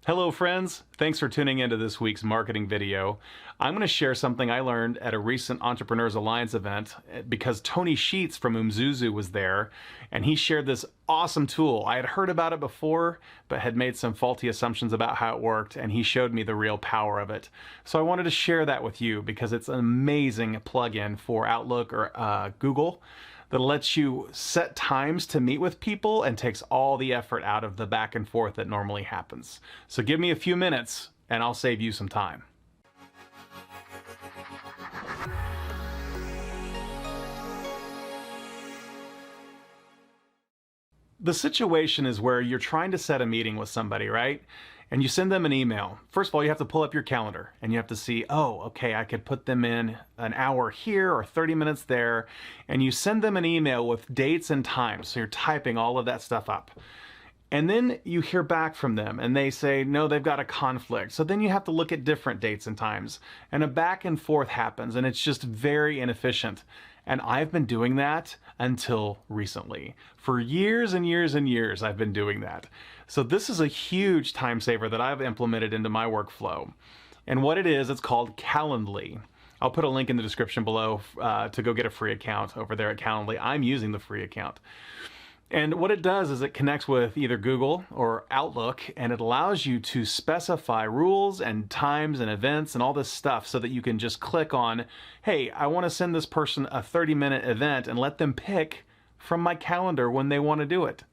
Hello friends, thanks for tuning into this week's marketing video. I'm going to share something I learned at a recent Entrepreneurs Alliance event because Tony Sheets from Umzuzu was there and he shared this awesome tool. I had heard about it before but had made some faulty assumptions about how it worked, and he showed me the real power of it. So I wanted to share that with you because it's an amazing plugin for Outlook or Google that lets you set times to meet with people and takes all the effort out of the back and forth that normally happens. So give me a few minutes and I'll save you some time. The situation is where you're trying to set a meeting with somebody, right? And you send them an email. First of all, you have to pull up your calendar and you have to see, oh, okay, I could put them in an hour here or 30 minutes there. And you send them an email with dates and times. So you're typing all of that stuff up. And then you hear back from them and they say, no, they've got a conflict. So then you have to look at different dates and times. And a back and forth happens and it's just very inefficient. And I've been doing that until recently. For years and years and years, I've been doing that. So this is a huge time saver that I've implemented into my workflow. And what it is, it's called Calendly. I'll put a link in the description below to go get a free account over there at Calendly. I'm using the free account. And what it does is it connects with either Google or Outlook, and it allows you to specify rules and times and events and all this stuff so that you can just click on, hey, I want to send this person a 30-minute event and let them pick from my calendar when they want to do it.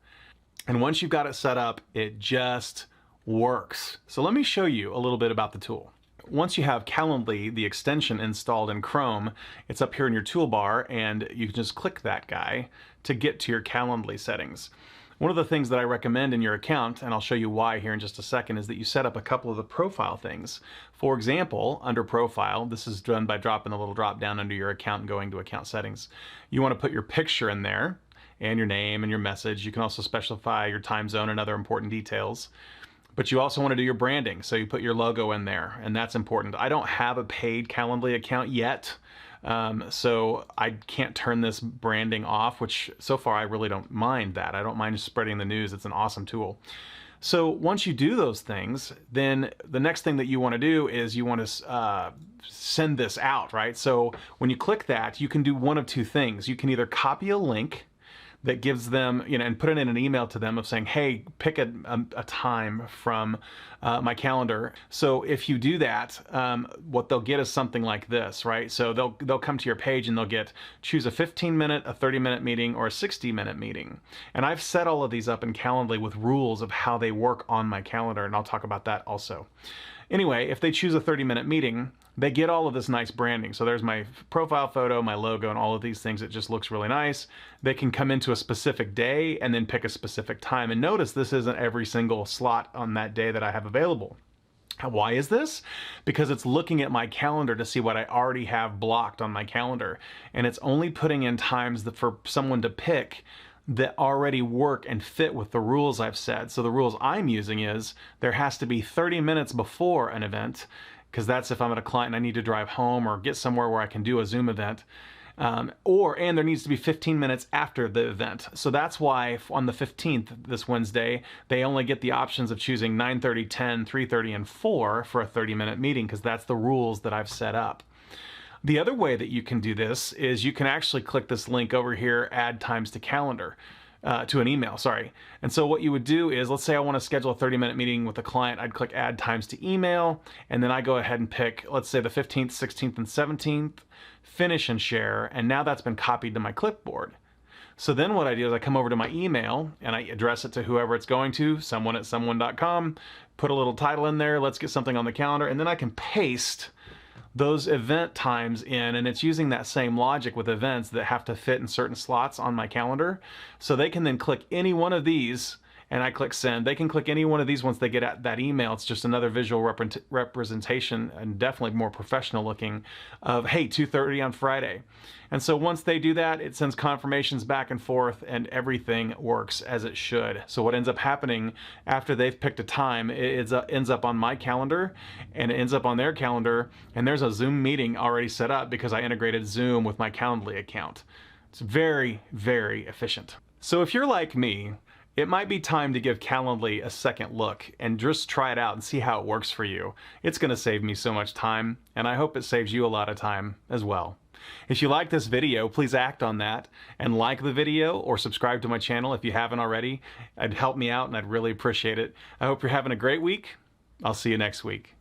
And once you've got it set up, it just works. So let me show you a little bit about the tool. Once you have Calendly, the extension installed in Chrome, it's up here in your toolbar and you can just click that guy to get to your Calendly settings. One of the things that I recommend in your account, and I'll show you why here in just a second, is that you set up a couple of the profile things. For example, under profile, this is done by dropping the little drop down under your account and going to account settings. You want to put your picture in there and your name and your message. You can also specify your time zone and other important details. But you also want to do your branding, so you put your logo in there, and that's important. I don't have a paid Calendly account yet, so I can't turn this branding off, which so far I really don't mind that. I don't mind spreading the news. It's an awesome tool. So once you do those things, then the next thing that you want to do is you want to send this out, right? So when you click that, you can do one of two things. You can either copy a link that gives them, and put it in an email to them of saying, hey, pick a time from my calendar. So if you do that, what they'll get is something like this, right? So they'll come to your page and they'll choose a 15-minute, a 30-minute meeting, or a 60-minute meeting. And I've set all of these up in Calendly with rules of how they work on my calendar, and I'll talk about that also. Anyway, if they choose a 30-minute meeting, they get all of this nice branding. So there's my profile photo, my logo, and all of these things. It just looks really nice. They can come into a specific day and then pick a specific time. And notice this isn't every single slot on that day that I have available. Why is this? Because it's looking at my calendar to see what I already have blocked on my calendar. And it's only putting in times for someone to pick that already work and fit with the rules I've set. So the rules I'm using is there has to be 30 minutes before an event, because that's if I'm at a client and I need to drive home or get somewhere where I can do a Zoom event. And there needs to be 15 minutes after the event. So that's why on the 15th, this Wednesday, they only get the options of choosing 9:30, 10, 3:30, and 4 for a 30-minute meeting, because that's the rules that I've set up. The other way that you can do this is you can actually click this link over here, add times to calendar, to an email, sorry. And so what you would do is, let's say I want to schedule a 30-minute meeting with a client, I'd click add times to email, and then I go ahead and pick, let's say the 15th, 16th, and 17th, finish and share, and now that's been copied to my clipboard. So then what I do is I come over to my email and I address it to whoever it's going to, someone@someone.com, put a little title in there, let's get something on the calendar, and then I can paste those event times in, and it's using that same logic with events that have to fit in certain slots on my calendar. So they can then click any one of these and I click send. They can click any one of these once they get at that email. It's just another visual representation, and definitely more professional looking, of, hey, 2:30 on Friday. And so once they do that, it sends confirmations back and forth and everything works as it should. So what ends up happening after they've picked a time, it ends up on my calendar and it ends up on their calendar, and there's a Zoom meeting already set up because I integrated Zoom with my Calendly account. It's very, very efficient. So if you're like me, It might be time to give Calendly a second look and just try it out and see how it works for you. It's going to save me so much time, and I hope it saves you a lot of time as well. If you like this video, please act on that and like the video or subscribe to my channel if you haven't already. It'd help me out and I'd really appreciate it. I hope you're having a great week. I'll see you next week.